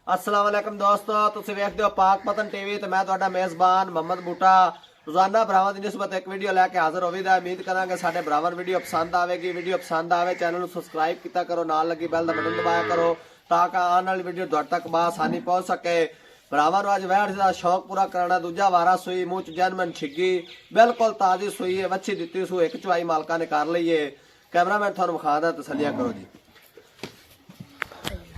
अस्सलाम वालेकुम दोस्तों, तुसीं वेखदे हो पाक पतन टीवी ते मैं तुहाडा मेज़बान मोहम्मद बूटा रोजाना भरावां दी निस्बत एक वीडियो लैके हाजिर होवीदा। उम्मीद करांगे साडे भरावां वीडियो पसंद आवेगी। वीडियो पसंद आवे चैनल नूं सबसक्राइब कीता करो, नाल लगी बैल दा बटन दबाया करो ताकि आने वाली वीडियो तुहाडे तक बआसानी पहुंच सके। भरावां नूं अज वैठ दा शौक पूरा करना। दूजा वारा सूई मूंह च जैनमन छिग्गी बिल्कुल ताजी सूई है, वच्छी दित्ती सू एक चवाई मालका ने कर लई है। कैमरामैन तुहानूं विखादा तसल्लिया करो जी।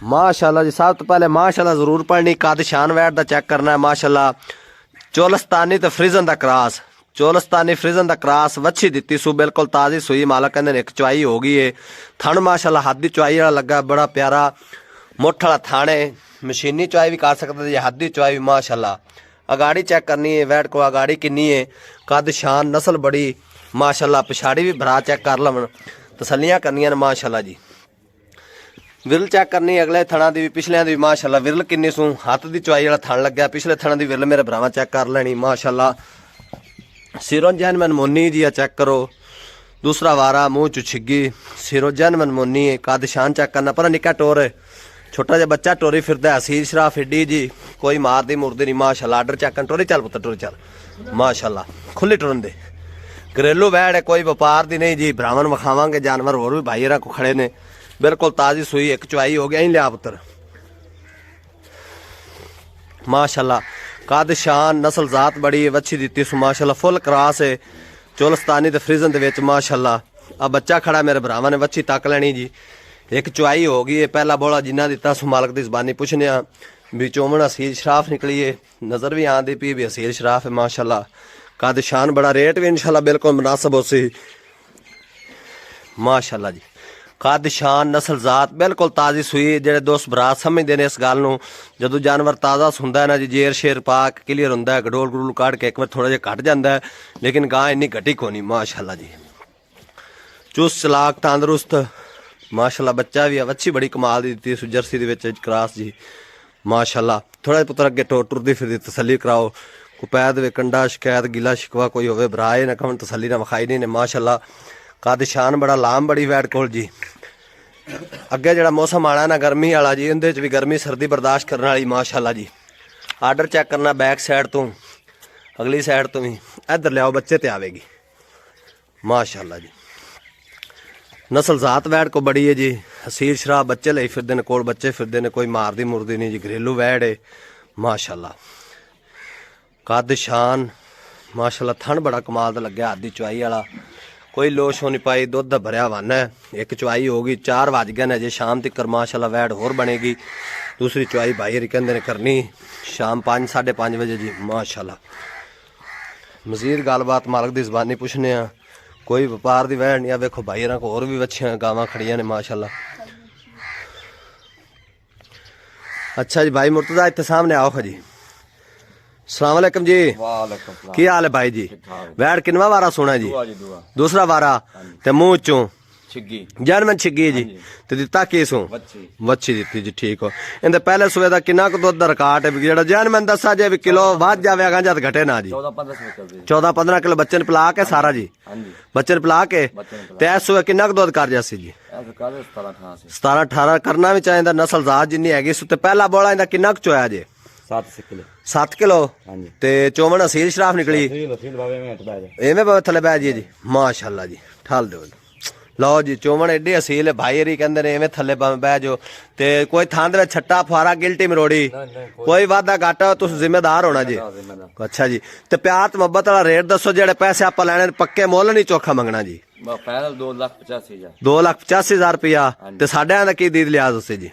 माशाल्लाह जी, सब तो पहले माशाल्लाह जरूर पढ़नी। कद शान वैट दा चेक करना है। माशाल्लाह चोलस्तानी तो फ्रिजन दा क्रॉस, चोलस्तानी फ्रिजन दा क्रॉस वच्छी दित्ती सू बिल्कुल ताजी सूई। मालक कहंदे एक चवाई हो गई है। थण माशाल्लाह हद दी चवाई वाला लगा, बड़ा प्यारा मुठ वाला थाने। मशीनी चवाई भी कर सकते जी, हद दी चवाई भी माशाल्लाह। अगाड़ी चेक करनी है, वैट को अगाड़ी किन्नी है, कद शान नस्ल बड़ी माशाल्लाह। पिछाड़ी भी भरा चेक कर लवन, तसलियां करनियां माशाल्लाह जी। विरल चेक करनी अगले थणा दी भी पिछलियां दी भी माशाल्लाह। विरल किन्नी सू हत्थ दी चवाई वाला थण लग्या, पिछले थणा दी विरल मेरे भरावां चेक कर लेनी माशाल्लाह। सिरों जैनमन मोनी जी चेक करो। दूसरा वारा मूँह च छिग्गी, सिरों जैनमन मोनी है। कद शान चेक करना, पर निक्का टोर है, छोटा जिहा बच्चा टोरी फिरदा। हसीर शराफ एडी जी, कोई मारदी मुरदी नहीं माशाल्लाह। आर्डर चेक कर, टोरी चल पुत्तर टोरी चल माशाल्लाह। खुली टुरन दे घरेलू वैड़ है, कोई व्यापार दी नहीं जी। भरावां नूं विखावांगे जानवर होर भी भाई को खड़े ने। बिल्कुल ताजी सूई एक चवाई हो गया ही लिया पुत्र माशाल्लाह। कद शान नस्ल जात बड़ी है, वच्छी दित्ती सू माशाल्लाह। फुल क्रॉस है चोलस्तानी ते फ्रिजन दे विच माशाल्लाह। आ बच्चा खड़ा मेरे भरावां ने वच्छी तक लैनी जी। एक चवाई हो गई है। पहला बोला जिन्ना दिता सू मालक दी ज़बानी पुछने भी चोमन हसील शराफ निकली है। नज़र भी आंदी पी भी हसील शराफ है माशाल्लाह। कद शान बड़ा, रेट भी इंशाल्लाह बिल्कुल मुनासिब हो सी माशाल्लाह जी। कद शान नस्ल जात बिल्कुल ताजी सूई। जेडे दोस्त भरा समझते हैं इस गल नूं, जदों जानवर ताज़ा सुंदा है ना जी, जेर शेर पा के क्लीयर होंदा है, गडोल गडूल कढ़ के एक बार थोड़ा जिहा घट जाता है, लेकिन गां इन्नी घटी कोनी माशाल्लाह जी। चुस्त चलाक तंदरुस्त माशाल्लाह। बच्चा भी है, वच्छी बड़ी कमाल दी दित्ती जर्सी दे विच क्रॉस जी माशाल्लाह। थोड़ा पुत्र अगे टुरदी फिरदी तसल्ली कराओ। कोई पैद वे कंडा शिकायत गिला शिकवा कोई होवे भराए ना कमन तसल्ली ना विखाई नहीं ने माशाल्लाह। कद शान बड़ा, लाम बड़ी वैट कोल जी। अगे जो मौसम आना ना गर्मी वाला जी, इहदे भी गर्मी सर्दी बर्दाश्त करने वाली माशाल्लाह जी। आर्डर चेक करना बैक साइड तो अगली साइड तो भी इधर लियाओ, बच्चे ते आवेगी माशाल्लाह जी। नस्ल जात वैड़ को बड़ी है जी। हसीर शराब बच्चे ले फिरदे ने, कोल बच्चे फिरदे ने, कोई मारदी मुरदी नहीं जी। घरेलू वैड़ है माशाल्लाह। कद शान माशाल्लाह। थण बड़ा कमाल दा लग्या, हद दी चवाई वाला, कोई लोश हो नहीं पाई। दुध भरिया वन है। एक चवाई होगी, 4 वज गए ने अजे शाम तक माशाल्लाह। वैड़ होर बनेगी। दूसरी चवाई भाई हरी कहंदे ने करनी शाम 5 साढ़े 5 बजे जी माशाल्लाह। मजीद गलबात मालक की ज़बानी पुछने आ। कोई व्यापार की वैड़ नहीं आ। वेखो भाई को होर भी वच्छियां गावां खड़ियां ने माशाल्लाह। अच्छा जी भाई मुर्तजा इत्थे सामने आओ जी। अस्सलाम वालेकुम जी। की हाल है भाई जी? वैड़ किनवा वारा सुना जी? दूसरा वारा ते मुंह चों जैनमन छिग्गी जी। ते दिता की सू वच्छी दित्ती जी। ठीक हो। इंदे पहले सुबह दा किन्ना क दुध दा रिकॉर्ड है? जेड़ा जैनमन दसा जे किलो वध जावे अगा जद घटे ना जी। 14-15 किलो बच्चे ने पिला के सारा जी। बच्चे ने पिला के ते इस सुबह किन्ना क दुध कर जासी जी? 17-18 करना भी चाहिए। नस्ल जात जिन्नी हैगी सू। ते पहला बोला इंदा किन्ना क चोया जे? 7 किलो ते चोमन हसील शराफ निकली एवें भावे थले बह जी माशाल्लाह जी। ठल दो लो जी। चोमन एडी हसील है भाई हरी कहंदे ने एवें थले भावे बह जो। ते कोई थां दे छट्टा फुआरा गिल्टी मरोड़ी कोई वादा घाटा तुस जिम्मेदार होना जी। अच्छा जी। ते प्यार ते मुहब्बत वाला रेट दसो, जेडे पैसे आपां लैणे पक्के मुੱਲ नहीं चोखा मंगना जी। 2,85,000 रुपया ते साढ़े दा की दी लिया तुसी जी?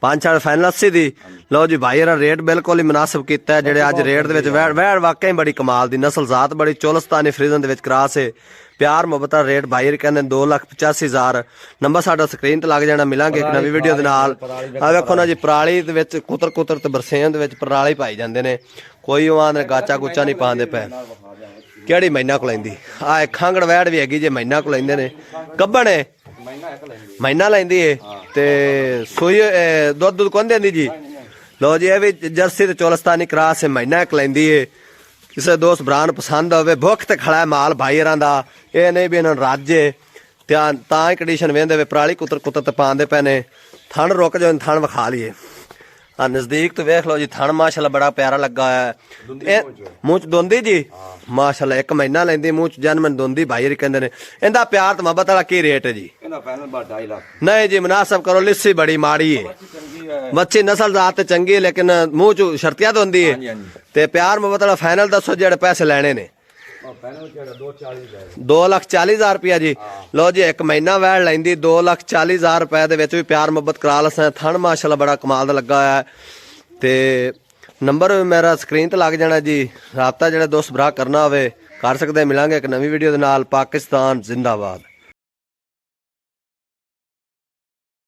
5 छड़ फाइनल 80 दी। लो जी भाई यार रेट बिल्कुल ही मुनासिब कीता है। जेडे अज रेट दे विच वैड़ वाकई बड़ी कमाल दी। नस्ल जात बड़ी चोलस्तानी फ्रिजन दे विच क्रॉस है। प्यार मुहब्बत रेट भाई कहंदे 2,85,000। नंबर साडा स्क्रीन ते लग जाना। मिलांगे एक नवी वीडियो दे नाल। आ वेखो ना जी पराली दे विच कुतर कुतर ते बरसेन दे विच पराली पाई जांदे ने। कोई ओहां दे गाचा गुचा नहीं पांदे पे। केड़ी महीना को लैंदी आ खांगड़ वैड़ भी हैगी जे महीना को लैंदे ने। कब्बन है महीना लैंदी है ते सूई दुध दुध कौन देंदी जी? लो जी ये भी जर्सी ते चोलस्तानी क्रॉस है, महीना एक लैंदी है। किसी दोस्त भरा पसंद होवे भुख ते खड़ा है माल भाई हरां दा, ये नहीं भी इन्होंने रज है तां ही कंडीशन वेंदे वे पराली कुतर कुतर ते पांदे पे ने। थण रुक जाओ, थण विखा लीए। ਆ ਨਜ਼ਦੀਕ ਤੋਂ ਵੇਖ ਲਓ ਜੀ ਥਣ ਮਾਸ਼ਾਅੱਲਾ ਬੜਾ ਪਿਆਰਾ ਲੱਗਾ ਹੋਇਆ ਹੈ ਇਹ ਮੂੰਹ ਚ ਦੋਂਦੀ ਜੀ ਮਾਸ਼ਾਅੱਲਾ 1 ਮਹੀਨਾ ਲੈਂਦੀ ਮੂੰਹ ਚ ਜਨਮਨ ਦੋਂਦੀ ਭਾਈ ਕਹਿੰਦੇ ਨੇ ਇਹਦਾ ਪਿਆਰ ਤੇ ਮੁਹੱਬਤ ਵਾਲਾ ਕੀ ਰੇਟ ਹੈ ਜੀ ਇਹਦਾ ਫਾਈਨਲ ਬਾ 2.5 ਲੱਖ ਨਹੀਂ ਜੀ ਮੁਨਾਸਬ ਕਰੋ ਲਿੱਸੀ ਬੜੀ ਮਾੜੀ ਹੈ ਚੰਗੀ ਹੈ ਮੱਛੀ ਨਸਲ ਜ਼ਾਤ ਤੇ ਚੰਗੀ ਹੈ ਲੇਕਿਨ ਮੂੰਹ ਚ ਸ਼ਰਤੀਆ ਦੋਂਦੀ ਹੈ ਹਾਂਜੀ ਹਾਂਜੀ ਤੇ ਪਿਆਰ ਮੁਹੱਬਤ ਵਾਲਾ ਫਾਈਨਲ ਦੱਸੋ ਜਿਹੜੇ ਪੈਸੇ ਲੈਣੇ ਨੇ ਫਾਈਨਲ ਕਿਹੜਾ 240 ਦਾ 2,40,000 ਰੁਪਇਆ ਜੀ ਲੋ ਜੀ 1 ਮਹੀਨਾ ਵੈੜ ਲੈਂਦੀ 2,40,000 ਰੁਪਏ ਦੇ ਵਿੱਚ ਵੀ ਪਿਆਰ ਮੁਹੱਬਤ ਕਰਾ ਲਸਾਂ ਥਣ ਮਾਸ਼ਾਅੱਲਾ ਬੜਾ ਕਮਾਲ ਦਾ ਲੱਗਾ ਹੋਇਆ ਹੈ ਤੇ ਨੰਬਰ ਮੇਰਾ ਸਕਰੀਨ ਤੇ ਲੱਗ ਜਾਣਾ ਜੀ ਰਾਬਤਾ ਜਿਹੜਾ ਦੋਸਤ ਭਰਾ ਕਰਨਾ ਹੋਵੇ ਕਰ ਸਕਦੇ ਮਿਲਾਂਗੇ ਇੱਕ ਨਵੀਂ ਵੀਡੀਓ ਦੇ ਨਾਲ ਪਾਕਿਸਤਾਨ ਜ਼ਿੰਦਾਬਾਦ।